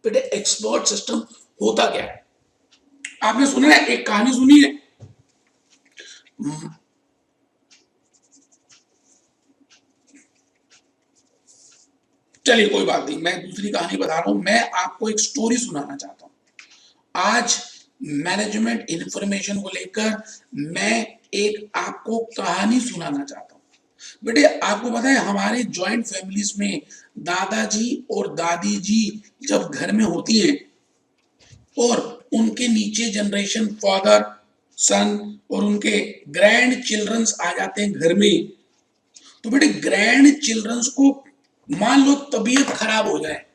बेटे export system होता क्या है? आपने सुना है, एक कहानी सुनी है, चलिए कोई बात नहीं, मैं दूसरी कहानी बता रहा हूं। मैं आपको एक स्टोरी सुनाना चाहता हूं। आज मैनेजमेंट इन्फॉर्मेशन को लेकर मैं एक आपको कहानी सुनाना चाहता हूं। बेटे आपको पता है, हमारे जॉइंट फैमिलीज में दादाजी और दादी जी जब घर में होती हैं और उनके नीचे जनरेशन फादर सन और उनके ग्रैंड चिल्ड्रंस आ जाते हैं घर में, तो बेटे ग्रैंड चिल्ड्रंस को मान लो तबीयत खराब हो जाए,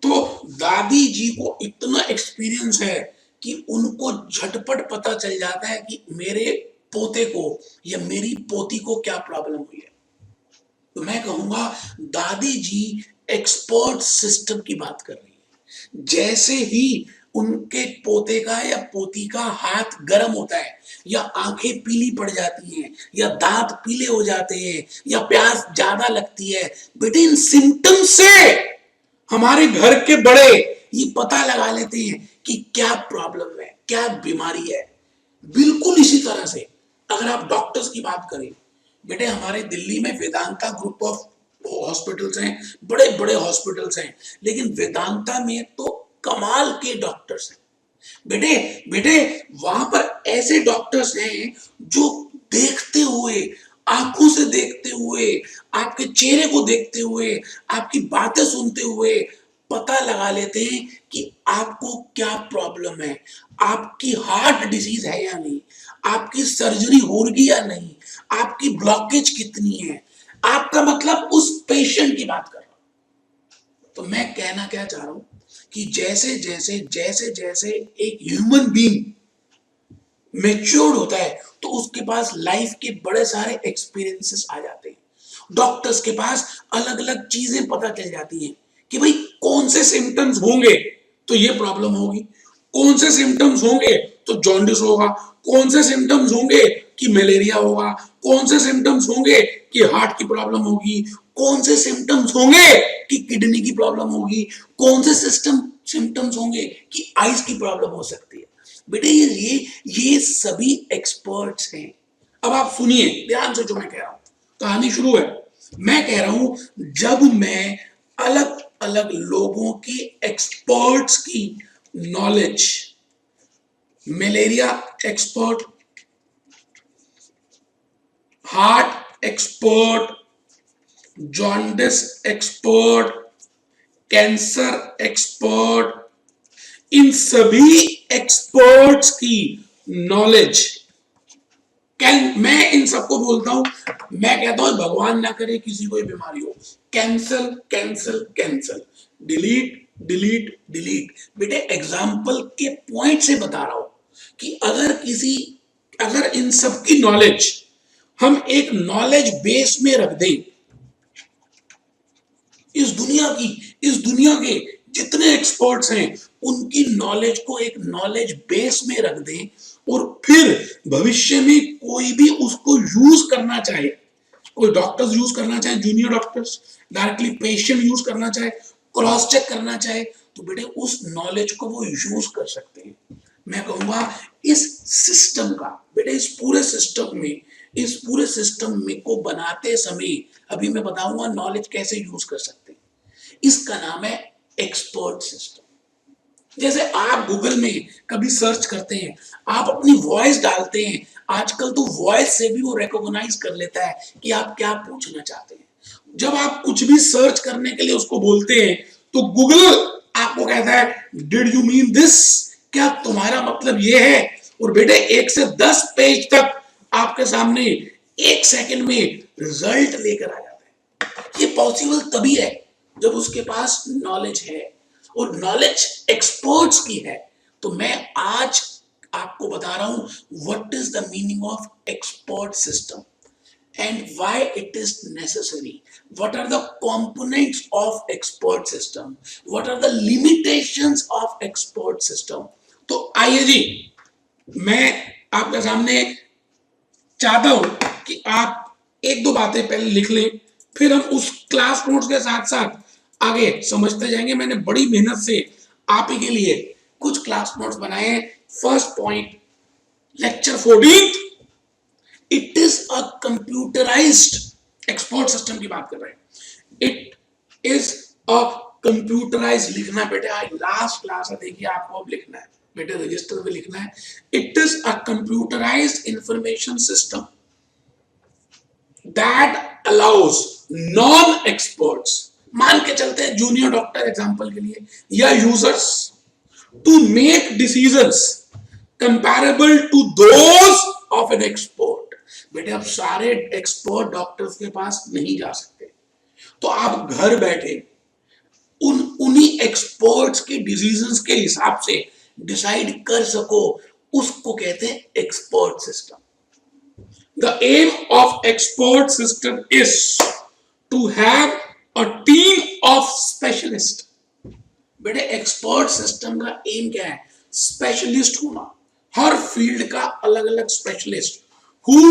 तो दादी जी को इतना एक्सपीरियंस है कि उनको झटपट पता चल जाता है कि मेरे पोते को या मेरी पोती को क्या प्रॉब्लम हुई है। तो मैं कहूंगा दादी जी एक्सपर्ट सिस्टम की बात कर रही है। जैसे ही उनके पोते का या पोती का हाथ गर्म होता है, या आंखें पीली पड़ जाती हैं, या दांत पीले हो जाते हैं, या प्यास ज्यादा लगती है, बेटे इन सिम्टम से हमारे घर के बड़े ये पता लगा लेते हैं कि क्या प्रॉब्लम है, क्या बीमारी है। बिल्कुल इसी तरह से अगर आप डॉक्टर्स की बात करें, बेटे हमारे दिल्ली में वेदांता ग्रुप ऑफ हॉस्पिटल्स हैं, बड़े बड़े हॉस्पिटल्स हैं, लेकिन वेदांता में तो कमाल के डॉक्टर्स हैं। बेटे बेटे वहां पर ऐसे डॉक्टर्स हैं जो देखते हुए, आंखों से देखते हुए, आपके चेहरे को देखते हुए, आपकी बातें सुनते हुए पता लगा लेते हैं कि आपको क्या प्रॉब्लम है, आपकी हार्ट डिजीज है या नहीं, आपकी सर्जरी होगी या नहीं, आपकी ब्लॉकेज कितनी है। आपका मतलब उस पेशेंट की बात कर रहा हूं। तो मैं कहना क्या चाह रहा हूं कि जैसे जैसे जैसे जैसे एक ह्यूमन बीइंग मैच्योर्ड होता है, तो उसके पास लाइफ के बड़े सारे एक्सपीरियंसेस आ जाते हैं। डॉक्टर्स के पास अलग अलग चीजें पता चल जाती हैं कि भाई कौन से सिम्टम्स होंगे तो ये प्रॉब्लम होगी, कौन से सिम्टम्स होंगे तो जॉन्डिस होगा, कौन से सिम्टम्स होंगे कि मलेरिया होगा, कौन से सिम्टम्स होंगे कि हार्ट की प्रॉब्लम होगी, कौन से सिम्टम्स होंगे कि किडनी की प्रॉब्लम होगी, कौन से सिम्टम्स होंगे कि आइज की प्रॉब्लम हो सकती है। बेटे ये सभी एक्सपर्ट्स हैं। अब आप सुनिए ध्यान से जो मैं कह रहा हूं, कहानी शुरू है। मैं कह रहा हूं जब मैं अलग अलग लोगों की एक्सपर्ट्स की knowledge, malaria expert, heart expert, jaundice expert, cancer expert, इन सभी एक्सपर्ट्स की नॉलेज, मैं इन सबको बोलता हूं, मैं कहता हूं भगवान ना करे किसी को बीमारी हो, cancel cancel cancel, delete delete delete. बेटे एग्जाम्पल के पॉइंट से बता रहा हूं कि अगर इन सब की नॉलेज हम एक नॉलेज बेस में रख दें, इस दुनिया के जितने एक्सपर्ट्स हैं उनकी नॉलेज को एक नॉलेज बेस में रख दें, और फिर भविष्य में कोई भी उसको यूज करना चाहे, कोई डॉक्टर्स यूज करना चाहे, junior doctors directly patient use करना चाहे, क्रॉस चेक करना चाहे, तो बेटे उस नॉलेज को वो यूज कर सकते हैं। मैं कहूंगा इस सिस्टम का, बेटे इस पूरे सिस्टम में को बनाते समय अभी मैं बताऊंगा नॉलेज कैसे यूज कर सकते हैं। इसका नाम है एक्सपर्ट सिस्टम। जैसे आप गूगल में कभी सर्च करते हैं, आप अपनी वॉइस डालते हैं, आजकल तो वॉइस से भी वो रिकॉग्नाइज कर लेता है कि आप क्या पूछना चाहते हैं। जब आप कुछ भी सर्च करने के लिए उसको बोलते हैं तो गूगल आपको कहता है डिड यू मीन दिस, क्या तुम्हारा मतलब ये है। और बेटे 1 से 10 पेज तक आपके सामने 1 सेकंड में रिजल्ट लेकर आ जाता है। ये पॉसिबल तभी है जब उसके पास नॉलेज है, और नॉलेज एक्सपर्ट्स की है। तो मैं आज आपको बता रहा हूं what is the meaning of expert system and why it is necessary, what are the components of expert system, what are the limitations of expert system। तो आइए जी, मैं आपके सामने चाहता हूं कि आप 1-2 बातें पहले लिख लें, फिर हम उस क्लास नोट्स के साथ साथ आगे समझते जाएंगे। मैंने बड़ी मेहनत से आप ही के लिए कुछ क्लास नोट्स बनाए हैं। First point, lecture 14, it is a computerised export system की बात कर रहे हैं। इट इज अ कंप्यूटराइज्ड, लिखना बेटा लास्ट क्लास है, देखिए आपको अब लिखना है बेटे, रजिस्टर में लिखना है। It is a computerised information system that allows non experts, मान के चलते हैं जूनियर डॉक्टर एग्जांपल के लिए, या users, to make decisions comparable to those of an expert. बेटे अब सारे एक्सपर्ट डॉक्टर्स के पास नहीं जा सकते, तो आप घर बैठे उन्हीं एक्सपर्ट्स के डिसीजंस के हिसाब से डिसाइड कर सको, उसको कहते हैं expert system. The aim of expert system is to have a team of specialists. बेटे एक्सपर्ट सिस्टम का एम क्या है? स्पेशलिस्ट होना, हर फील्ड का अलग अलग specialist, who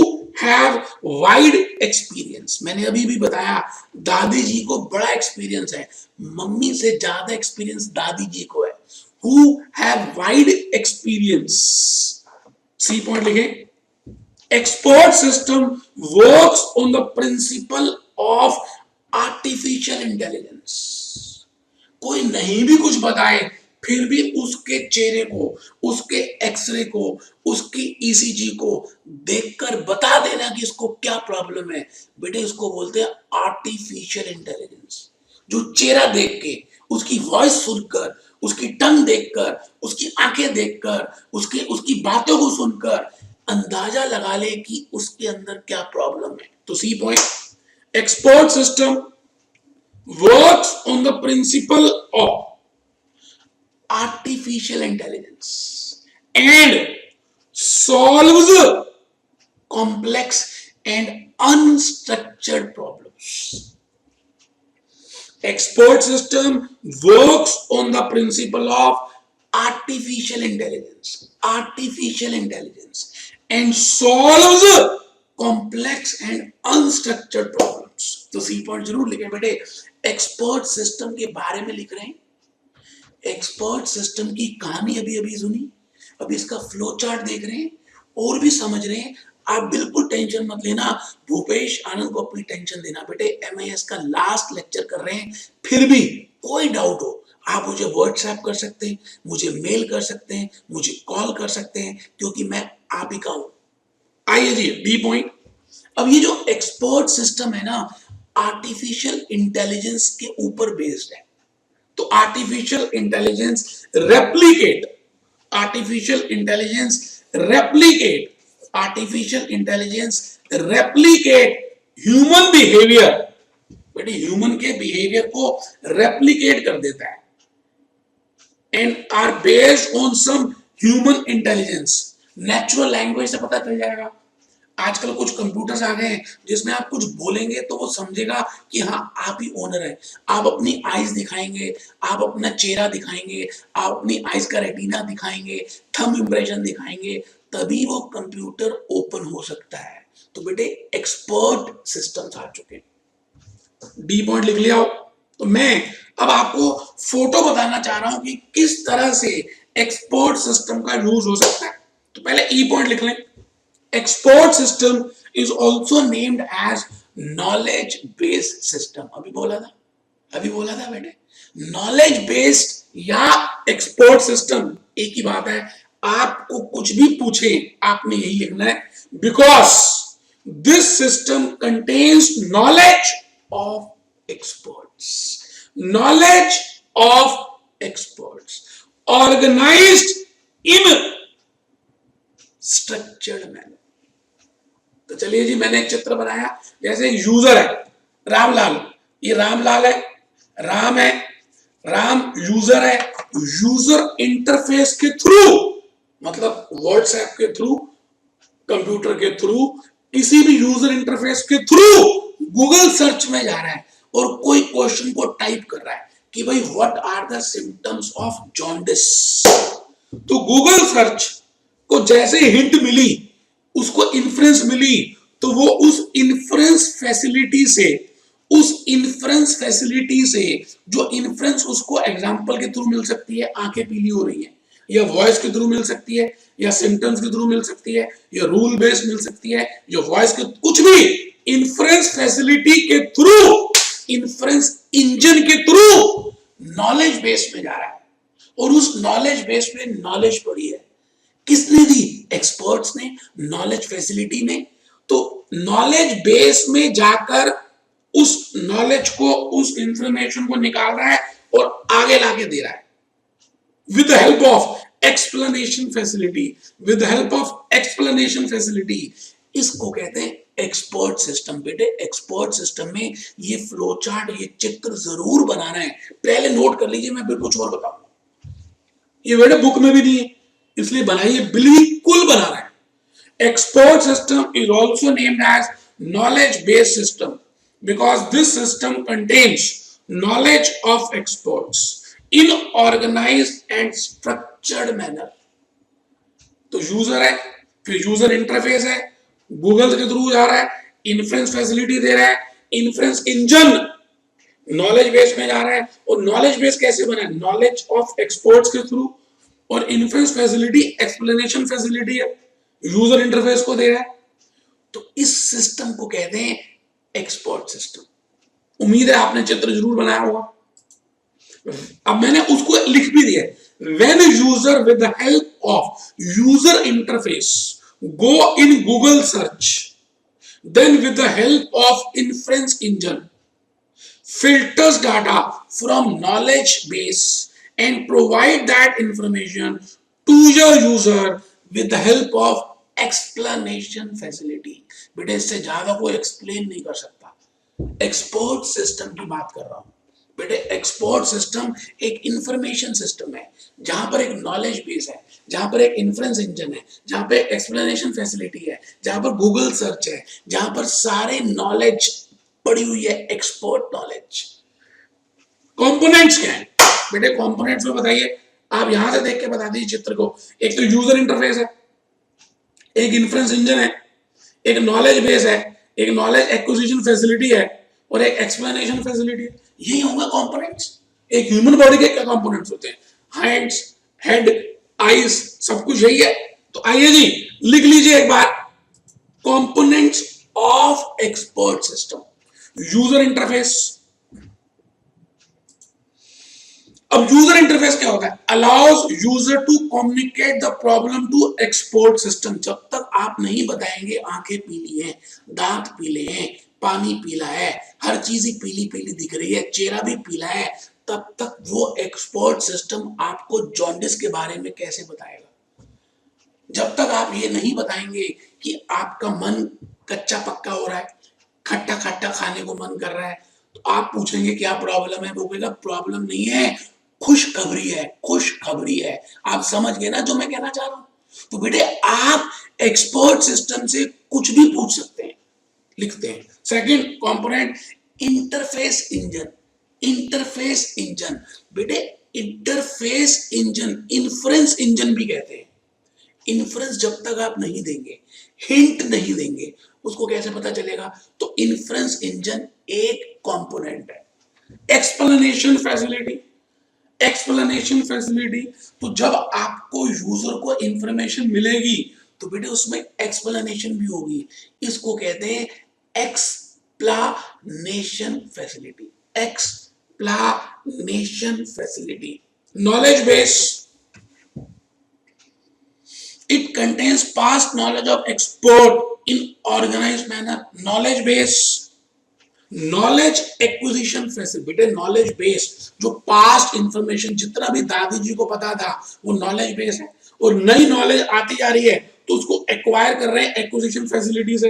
have wide experience। मैंने अभी भी बताया दादी जी को बड़ा एक्सपीरियंस है, मम्मी से ज्यादा एक्सपीरियंस दादी जी को है। who have wide experience, C point लिखे। Expert system works on the principle of artificial intelligence। कोई नहीं भी कुछ बताए फिर भी उसके चेहरे को, उसके एक्सरे को, उसकी ईसीजी को देखकर बता देना कि इसको क्या प्रॉब्लम है। बेटे इसको बोलते हैं आर्टिफिशियल इंटेलिजेंस। जो चेहरा देख के, उसकी वॉइस सुनकर, उसकी टंग देखकर, उसकी आंखें देखकर, उसकी बातों को सुनकर अंदाजा लगा ले कि उसके अंदर क्या प्रॉब्लम है। तो C point, expert system works on the principle of artificial intelligence and solves complex and unstructured problems. Expert system works on the principle of artificial intelligence and solves complex and unstructured problems। तो C point जरूर लिखें बेटे, expert system के बारे में लिख रहे हैं, एक्सपर्ट सिस्टम की कहानी अभी अभी सुनी, अभी इसका फ्लो चार्ट देख रहे हैं और भी समझ रहे हैं। आप बिल्कुल टेंशन मत लेना, भूपेश आनंद को अपनी टेंशन देना। बेटे एमआईएस का लास्ट लेक्चर कर रहे हैं, फिर भी कोई डाउट हो आप मुझे व्हाट्सएप कर सकते हैं, मुझे मेल कर सकते हैं, मुझे कॉल कर सकते हैं, क्योंकि मैं आप ही का हूं। आइए जी बी पॉइंट। अब ये जो एक्सपर्ट सिस्टम है ना, आर्टिफिशियल इंटेलिजेंस के ऊपर बेस्ड है। तो artificial intelligence replicate human behaviour. बेटे ह्यूमन के बिहेवियर को रेप्लिकेट कर देता है and are based on some human intelligence. Natural language से पता चल जाएगा। आजकल कुछ कंप्यूटर्स आ गए हैं जिसमें आप कुछ बोलेंगे तो वो समझेगा कि हाँ आप ही ओनर है। आप अपनी आईज दिखाएंगे, आप अपना चेहरा दिखाएंगे, आप अपनी आईज का रेटिना दिखाएंगे, थंब इंप्रेशन दिखाएंगे, तभी वो कंप्यूटर ओपन हो सकता है। तो बेटे एक्सपर्ट सिस्टम्स आ चुके हैं। डी पॉइंट लिख लिया हो। तो मैं अब आपको फोटो बताना चाह रहा हूं कि किस तरह से एक्सपर्ट सिस्टम का यूज हो सकता है। तो पहले ई पॉइंट लिख लें। Expert system is also named as knowledge based system। अभी बोला था बेटे, knowledge based या expert system एक ही बात है। आपको कुछ भी पूछे आपने यही लिखना है, because this system contains knowledge of experts organized in structured manner। तो चलिए जी, मैंने एक चित्र बनाया, जैसे यूजर है रामलाल, ये रामलाल है, राम यूजर है। यूजर इंटरफेस के थ्रू, मतलब व्हाट्सएप के थ्रू, कंप्यूटर के थ्रू, किसी भी यूजर इंटरफेस के थ्रू गूगल सर्च में जा रहा है और कोई क्वेश्चन को टाइप कर रहा है कि भाई what are the symptoms of jaundice. तो गूगल सर्च को जैसे हिंट मिली, उसको इन्फ्रेंस मिली, तो वो उस इन्फ्रेंस फैसिलिटी से उस इन्फ्रेंस फैसिलिटी से, जो इन्फ्रेंस उसको एग्जाम्पल के थ्रू मिल सकती है, आंखें पीली हो रही है, या वॉइस के थ्रू मिल सकती है, या सिम्टम्स के थ्रू मिल सकती है, या रूल बेस्ड मिल सकती है, या वॉइस के, कुछ भी इन्फ्रेंस फैसिलिटी के थ्रू, इन्फ्रेंस इंजन के थ्रू नॉलेज बेस में जा रहा है, और उस नॉलेज बेस में नॉलेज पड़ी है। किसने दी? एक्सपर्ट्स ने, नॉलेज फैसिलिटी ने। तो नॉलेज बेस में जाकर उस नॉलेज को, उस इंफॉर्मेशन को निकाल रहा है और आगे लाके दे रहा है with the help of explanation facility, with the help of explanation facility. इसको कहते हैं एक्सपर्ट सिस्टम। बेटे एक्सपर्ट सिस्टम में ये फ्लो चार्ट, ये चित्र जरूर बनाना है, पहले नोट कर लीजिए, मैं फिर कुछ और बताऊंगा। ये बेटे बुक में भी नहीं है, इसलिए बनाइए, बिल्कुल बनाना है। Expert system is also named as knowledge based system because this system contains knowledge of experts in organized and structured manner. तो यूजर है, फिर यूजर इंटरफेस है, गूगल के थ्रू जा रहा है, इन्फ्रेंस फैसिलिटी दे रहा है, इन्फ्रेंस इंजन नॉलेज बेस में जा रहा है, और नॉलेज बेस कैसे बना है? नॉलेज ऑफ एक्सपर्ट्स के थ्रू, और इन्फ्रेंस फैसिलिटी एक्सप्लेनेशन फैसिलिटी है, यूजर इंटरफेस को दे रहा है। तो इस सिस्टम को कहते हैं एक्सपर्ट सिस्टम। उम्मीद है आपने चित्र जरूर बनाया होगा। अब मैंने उसको लिख भी दिया, when user with the help of user interface go in Google search, then with the help of inference engine filters data from knowledge base and provide that information to your user with the help of explanation facility। बेटे इससे ज्यादा कोई explain नहीं कर सकता। Expert system की बात कर रहा हूं बेटे। एक्सपर्ट सिस्टम एक इंफॉर्मेशन सिस्टम है, जहां पर एक नॉलेज बेस है, जहां पर एक इन्फ्रेंस इंजन है, जहां पे एक्सप्लेनेशन फैसिलिटी है, जहां पर गूगल सर्च है, जहां पर सारे नॉलेज पड़ी हुई है, एक्सपर्ट नॉलेज। कंपोनेंट्स क्या है बेटे? कंपोनेंट्स में बताइए, आप यहां से देख के बता दीजिए चित्र को। एक तो यूजर इंटरफेस है, एक इन्फ्रेंस इंजन है, एक नॉलेज बेस है, एक नॉलेज एक्विजिशन फैसिलिटी है, और एक एक्सप्लेनेशन फैसिलिटी है। यही होंगे कंपोनेंट्स। एक ह्यूमन बॉडी के क्या कंपोनेंट्स होते हैं? हैंड्स, हेड, आईज, सब कुछ यही है। तो आइए जी लिख लीजिए एक बार, components of expert system. User interface. अब यूजर इंटरफेस क्या होता है? Allows user to communicate the problem to expert system. जब तक आप नहीं बताएंगे आंखें पीली हैं, दांत पीले हैं, पानी पीला है, हर चीज ही पीली पीली दिख रही है, चेहरा भी पीला है, तब तक वो एक्सपर्ट सिस्टम आपको जॉन्डिस के बारे में कैसे बताएगा? जब तक आप ये नहीं बताएंगे कि आपका मन कच्चा पक्का हो रहा है, खट्टा खट्टा खाने को मन कर रहा है, तो आप पूछेंगे क्या प्रॉब्लम है? वो कहेगा प्रॉब्लम नहीं है, खुशखबरी है, खुशखबरी है। आप समझ गए ना जो मैं कहना चाह रहा हूं? तो बेटे आप एक्सपर्ट सिस्टम से कुछ भी पूछ सकते हैं। लिखते हैं second component, interface engine. Interface engine बेटे, इंटरफेस इंजन इन्फ्रेंस इंजन भी कहते हैं। इन्फ्रेंस जब तक आप नहीं देंगे, हिंट नहीं देंगे, उसको कैसे पता चलेगा? तो इन्फ्रेंस इंजन एक कंपोनेंट है। Explanation facility. एक्सप्लेनेशन फैसिलिटी, तो जब आपको यूजर को इंफॉर्मेशन मिलेगी तो बेटे उसमें एक्सप्लेनेशन भी होगी। इसको कहते हैं explanation facility. Explanation facility. Knowledge base, it contains past knowledge of expert in organized manner। knowledge base, knowledge acquisition facility। knowledge base जो past information जितना भी दादी जी को पता था वो knowledge base है, और नई knowledge आती जा रही है तो उसको acquire कर रहे हैं acquisition facility से।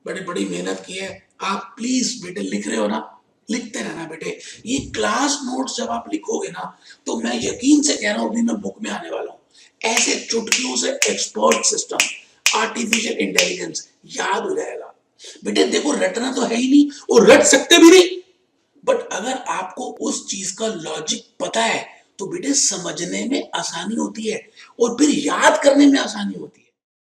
बड़ी बड़ी मेहनत की है। आप प्लीज बेटे लिख रहे हो ना, लिखते रहना बेटे। ये क्लास नोट्स जब आप लिखोगे ना तो मैं यकीन से कह रहा हूं अभी मैं बुक में आने वाला हूं, ऐसे चुटकियों से एक्सपर्ट सिस्टम, आर्टिफिशियल इंटेलिजेंस याद हो जाएगा। बेटे देखो रटना तो है ही नहीं और रट सकते भी नहीं, बट अगर आपको उस चीज का लॉजिक पता है तो बेटे समझने में आसानी होती है और फिर याद करने में आसानी होती है।